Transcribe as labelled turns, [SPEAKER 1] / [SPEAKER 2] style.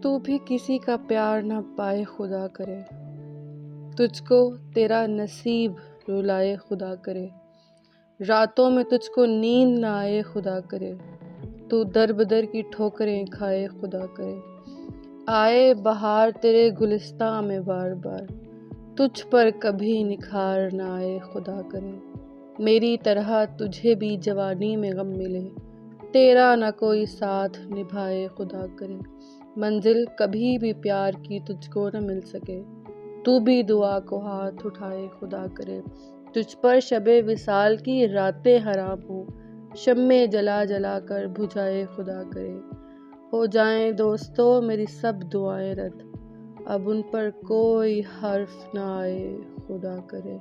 [SPEAKER 1] تو بھی کسی کا پیار نہ پائے خدا کرے، تجھ کو تیرا نصیب رلائے خدا کرے، راتوں میں تجھ کو نیند نہ آئے خدا کرے، تو در بدر کی ٹھوکریں کھائے خدا کرے، آئے بہار تیرے گلستاں میں بار بار، تجھ پر کبھی نکھار نہ آئے خدا کرے، میری طرح تجھے بھی جوانی میں غم ملے، تیرا نہ کوئی ساتھ نبھائے خدا کرے، منزل کبھی بھی پیار کی تجھ کو نہ مل سکے، تو بھی دعا کو ہاتھ اٹھائے خدا کرے، تجھ پر شب وصال کی راتیں حرام ہوں، شمع جلا جلا کر بجھائے خدا کرے، ہو جائیں دوستو میری سب دعائیں رد، اب ان پر کوئی حرف نہ آئے خدا کرے۔